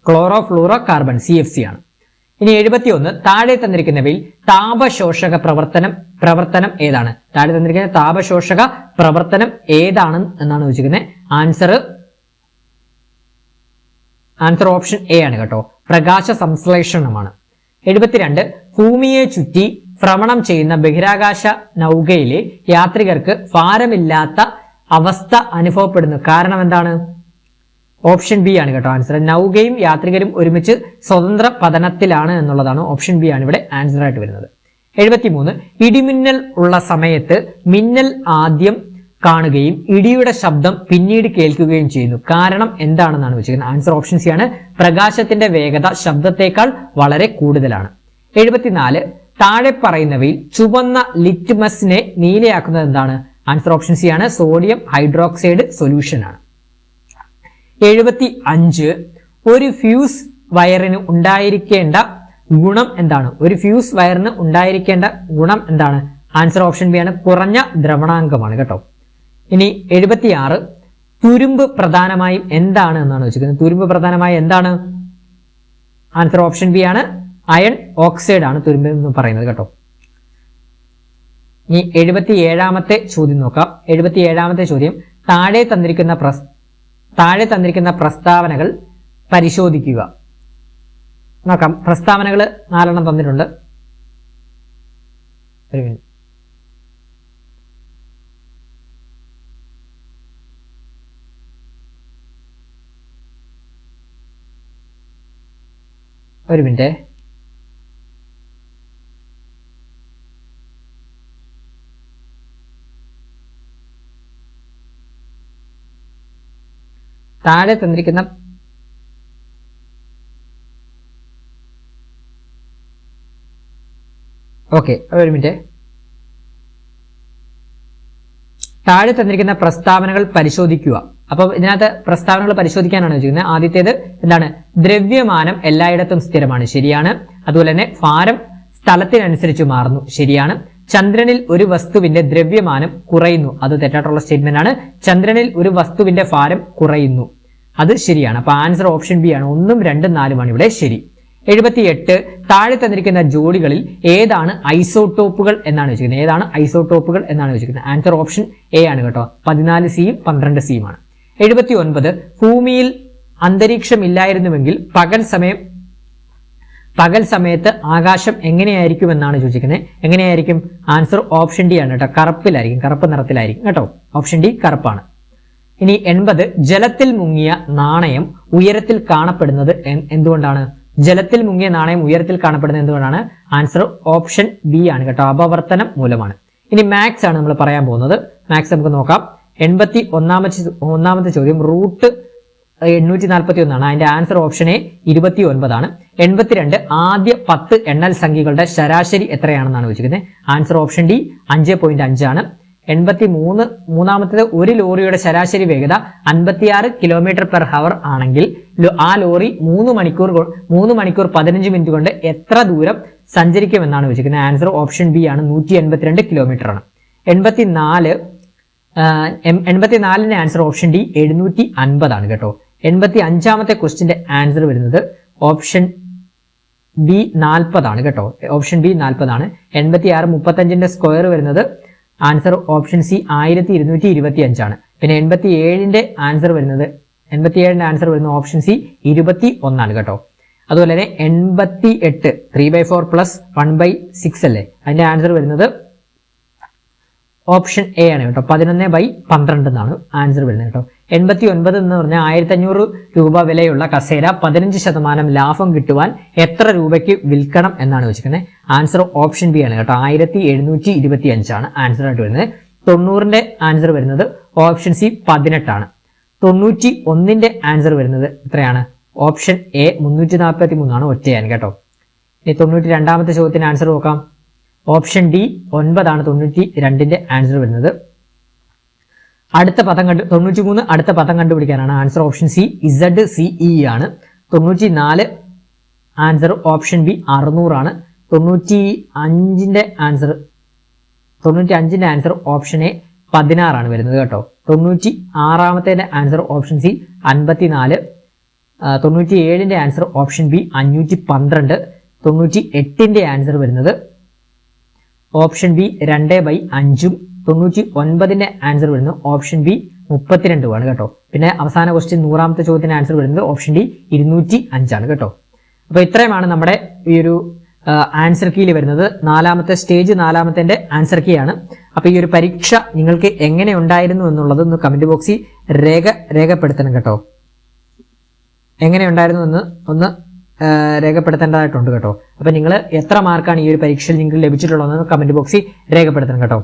ക്ലോറോഫ്ലൂറോ കാർബൺ CFC ആണ്. ഇനി 71 താഴെ തന്നിരിക്കുന്നവയിൽ താപശോഷക പ്രവർത്തനം ഏതാണ്? താഴെ തന്നിരിക്കുന്ന താപശോഷക പ്രവർത്തനം ഏതാണ് എന്നാണ് ചോദിച്ചിരിക്കുന്നത്. ആൻസർ ഓപ്ഷൻ എ ആണ് കേട്ടോ, പ്രകാശ സംശ്ലേഷണമാണ്. 72 ഭൂമിയെ ചുറ്റി ഭ്രമണം ചെയ്യുന്ന ബഹിരാകാശ നൗകയിലെ യാത്രികർക്ക് ഭാരമില്ലാത്ത അവസ്ഥ അനുഭവപ്പെടുന്നു. കാരണം എന്താണ്? ഓപ്ഷൻ ബി ആണ് കേട്ടോ ആൻസർ. നൗകയും യാത്രികരും ഒരുമിച്ച് സ്വതന്ത്ര പതനത്തിലാണ് എന്നുള്ളതാണ്. ഓപ്ഷൻ ബി ആണ് ഇവിടെ ആൻസർ ആയിട്ട് വരുന്നത്. 73 ഇടിമിന്നൽ ഉള്ള സമയത്ത് മിന്നൽ ആദ്യം കാണുകയും ഇടിയുടെ ശബ്ദം പിന്നീട് കേൾക്കുകയും ചെയ്യുന്നു. കാരണം എന്താണെന്നാണ് വെച്ചിരിക്കുന്നത്. ആൻസർ ഓപ്ഷൻ സി ആണ് പ്രകാശത്തിന്റെ വേഗത ശബ്ദത്തേക്കാൾ വളരെ കൂടുതലാണ്. 74 താഴെ പറയുന്നവയിൽ ചുവന്ന ലിറ്റ്മസിനെ നീലയാക്കുന്നത് എന്താണ്? ആൻസർ ഓപ്ഷൻ സി ആണ് സോഡിയം ഹൈഡ്രോക്സൈഡ് സൊല്യൂഷൻ ആണ്. 75 ഒരു ഫ്യൂസ് വയറിന് ഉണ്ടായിരിക്കേണ്ട ഗുണം എന്താണ്? ഒരു ഫ്യൂസ് വയറിന് ഉണ്ടായിരിക്കേണ്ട ഗുണം എന്താണ്? ആൻസർ ഓപ്ഷൻ ബി ആണ് കുറഞ്ഞ ദ്രവണാങ്കമാണ് കേട്ടോ. ഇനി 76 തുരുമ്പ് പ്രധാനമായും എന്താണ് എന്നാണ് വെച്ചിരിക്കുന്നത്. തുരുമ്പ് പ്രധാനമായും എന്താണ്? ആൻസർ ഓപ്ഷൻ ബി ആണ് അയൺ ഓക്സൈഡ് ആണ് തുരുമ്പ് എന്ന് പറയുന്നത് കേട്ടോ. ഇനി 77 ചോദ്യം നോക്കാം. 77 ചോദ്യം താഴെ തന്നിരിക്കുന്ന പ്രസ്താവനകൾ പരിശോധിക്കുക. നോക്കാം. പ്രസ്താവനകൾ 4 തന്നിട്ടുണ്ട്. ഒരു മിനിറ്റ്. താഴെ തന്നിരിക്കുന്ന ഒരു മിനിറ്റ്. താഴെ തന്നിരിക്കുന്ന പ്രസ്താവനകൾ പരിശോധിക്കുക. അപ്പൊ ഇതിനകത്ത് പ്രസ്താവനകൾ പരിശോധിക്കാനാണ് ചോദിക്കുന്നത്. ആദ്യത്തേത് എന്താണ്? ദ്രവ്യമാനം എല്ലായിടത്തും സ്ഥിരമാണ്, ശരിയാണ്. അതുപോലെ തന്നെ ഭാരം സ്ഥലത്തിനനുസരിച്ച് മാറുന്നു, ശരിയാണ്. ചന്ദ്രനിൽ ഒരു വസ്തുവിന്റെ ദ്രവ്യമാനം കുറയുന്നു, അത് തെറ്റായിട്ടുള്ള സ്റ്റേറ്റ്മെന്റ് ആണ്. ചന്ദ്രനിൽ ഒരു വസ്തുവിന്റെ ഭാരം കുറയുന്നു, അത് ശരിയാണ്. അപ്പൊ ആൻസർ ഓപ്ഷൻ ബി ആണ്. 1, 2, 4 ഇവിടെ ശരി. 78 താഴെ തന്നിരിക്കുന്ന ജോഡികളിൽ ഏതാണ് ഐസോട്ടോപ്പുകൾ എന്നാണ് ചോദിക്കുന്നത്. ഏതാണ് ഐസോട്ടോപ്പുകൾ എന്നാണ് ചോദിക്കുന്നത്. ആൻസർ ഓപ്ഷൻ എ ആണ് കേട്ടോ. 14C-യും 12C-യും ആണ്. 79 ഭൂമിയിൽ അന്തരീക്ഷം ഇല്ലായിരുന്നുവെങ്കിൽ പകൽ സമയത്ത് ആകാശം എങ്ങനെയായിരിക്കും എന്നാണ് ചോദിക്കുന്നത്. എങ്ങനെയായിരിക്കും? ആൻസർ ഓപ്ഷൻ ഡി ആണ് കേട്ടോ. കറുപ്പിലായിരിക്കും, കറുപ്പ് നിറത്തിലായിരിക്കും കേട്ടോ. ഓപ്ഷൻ ഡി കറുപ്പാണ്. ഇനി 80 ജലത്തിൽ മുങ്ങിയ നാണയം ഉയരത്തിൽ കാണപ്പെടുന്നത് എന്തുകൊണ്ടാണ്? ജലത്തിൽ മുങ്ങിയ നാണയം ഉയരത്തിൽ കാണപ്പെടുന്നത് എന്തുകൊണ്ടാണ്? ആൻസർ ഓപ്ഷൻ ബി ആണ് കേട്ടോ. അപവർത്തനം മൂലമാണ്. ഇനി മാത്സ് ആണ് നമ്മൾ പറയാൻ പോകുന്നത്. മാത്സ് നമുക്ക് നോക്കാം. 81ാമത്തെ ചോദ്യം റൂട്ട് 841 ആണ്. അതിന്റെ ആൻസർ ഓപ്ഷൻ എ 29 ആണ്. 82 ആദ്യ 10 എണ്ണൽ സംഖ്യകളുടെ ശരാശരി എത്രയാണെന്നാണ് ചോദിക്കുന്നത്. ആൻസർ ഓപ്ഷൻ ഡി 5.5 ആണ്. 83 മൂന്നാമത്തേത് ഒരു ലോറിയുടെ ശരാശരി വേഗത 56 km/h ആണെങ്കിൽ ആ ലോറി 3 മണിക്കൂർ 15 മിനിറ്റ് കൊണ്ട് എത്ര ദൂരം സഞ്ചരിക്കുമെന്നാണ് ചോദിക്കുന്നത്. ആൻസർ ഓപ്ഷൻ ബി ആണ്. 182 കിലോമീറ്റർ ആണ്. 84ന്റെ ആൻസർ ഓപ്ഷൻ ഡി 750 ആണ് കേട്ടോ. 85ാമത്തെ ക്വസ്റ്റിന്റെ ആൻസർ വരുന്നത് ഓപ്ഷൻ ബി 40 ആണ് കേട്ടോ. ഓപ്ഷൻ ബി 40 ആണ്. 86 35ന്റെ സ്ക്വയർ വരുന്നത് ആൻസർ ഓപ്ഷൻ സി 1225 ആണ്. പിന്നെ 87ന്റെ ആൻസർ വരുന്നത് ഓപ്ഷൻ സി 21 ആണ് കേട്ടോ. അതുപോലെ തന്നെ 88 3/4 + 1/6 അല്ലേ, അതിന്റെ ആൻസർ വരുന്നത് ഓപ്ഷൻ എ ആണ് കേട്ടോ. 11/12 എന്നാണ് ആൻസർ വരുന്നത് കേട്ടോ. 89 എന്ന് പറഞ്ഞാൽ 1500 രൂപ വിലയുള്ള കസേര 15% ലാഭം കിട്ടുവാൻ എത്ര രൂപയ്ക്ക് വിൽക്കണം എന്നാണ് ചോദിക്കുന്നത്. ആൻസർ ഓപ്ഷൻ ബി ആണ് കേട്ടോ. 1725 ആണ് ആൻസർ ആയിട്ട് വരുന്നത്. 90ന്റെ ആൻസർ വരുന്നത് ഓപ്ഷൻ സി 18 ആണ്. 91ന്റെ ആൻസർ വരുന്നത് എത്രയാണ്? ഓപ്ഷൻ എ 343 ആണ്, ഒറ്റയാണ് കേട്ടോ. ഇനി 92ാമത്തെ ചോദ്യത്തിന് ആൻസർ നോക്കാം. ഓപ്ഷൻ ഡി 9 ആണ് 92ന്റെ ആൻസർ വരുന്നത്. അടുത്ത പദം 93 അടുത്ത പദം കണ്ടുപിടിക്കാനാണ്. ആൻസർ ഓപ്ഷൻ സി ZCE ആണ്. 94 ആൻസർ ഓപ്ഷൻ ബി 600 ആണ്. 95ന്റെ ആൻസർ ഓപ്ഷൻ എ 16 ആണ് വരുന്നത് കേട്ടോ. 96ാമത്തെ ആൻസർ ഓപ്ഷൻ സി 54. 97ന്റെ ആൻസർ ഓപ്ഷൻ ബി 512. 98ന്റെ ആൻസർ വരുന്നത് ഓപ്ഷൻ ബി 2/5. 99ന്റെ ആൻസർ വരുന്നത് ഓപ്ഷൻ ബി 32 ആണ് കേട്ടോ. പിന്നെ അവസാന ക്വസ്റ്റ്യൻ 100ാമത്തെ ചോദ്യത്തിന് ആൻസർ വരുന്നത് ഓപ്ഷൻ ഡി 205 ആണ് കേട്ടോ. അപ്പൊ ഇത്രയുമാണ് നമ്മുടെ ഈ ഒരു ആൻസർ കീയിൽ വരുന്നത്. നാലാമത്തെ ആൻസർ കീ ആണ്. അപ്പൊ ഈ ഒരു പരീക്ഷ നിങ്ങൾക്ക് എങ്ങനെ ഉണ്ടായിരുന്നു എന്നുള്ളത് ഒന്ന് കമന്റ് ബോക്സിൽ രേഖപ്പെടുത്തണം കേട്ടോ. എങ്ങനെ ഉണ്ടായിരുന്നു എന്ന് ഒന്ന് രേഖപ്പെടുത്തേണ്ടതായിട്ടുണ്ട് കേട്ടോ. അപ്പൊ നിങ്ങൾ എത്ര മാർക്കാണ് ഈ ഒരു പരീക്ഷയിൽ നിങ്ങൾക്ക് ലഭിച്ചിട്ടുള്ളതെന്ന് കമന്റ് ബോക്സിൽ രേഖപ്പെടുത്തണം കേട്ടോ.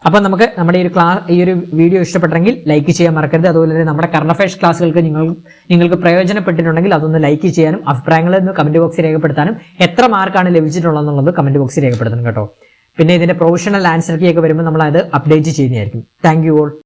അപ്പൊ നമുക്ക് നമ്മുടെ ഈ ഒരു വീഡിയോ ഇഷ്ടപ്പെട്ടെങ്കിൽ ലൈക്ക് ചെയ്യാൻ മറക്കരുത്. അതുപോലെ തന്നെ നമ്മുടെ കറണ്ട് അഫയേഴ്സ് ക്ലാസ്സുകൾക്ക് നിങ്ങൾക്ക് പ്രയോജനപ്പെട്ടിട്ടുണ്ടെങ്കിൽ അതൊന്ന് ലൈക്ക് ചെയ്യാനും അഭിപ്രായങ്ങളൊന്ന് കമന്റ് ബോക്സിൽ രേഖപ്പെടുത്താനും എത്ര മാർക്കാണ് ലഭിച്ചിട്ടുള്ളതെന്നുള്ളത് കമന്റ് ബോക്സിൽ രേഖപ്പെടുത്തണം കേട്ടോ. പിന്നെ ഇതിന്റെ പ്രൊഫഷണൽ ആൻസർ കീ ഒക്കെ വരുമ്പോൾ നമ്മൾ അത് അപ്ഡേറ്റ് ചെയ്യുന്നതായിരിക്കും. Thank you all.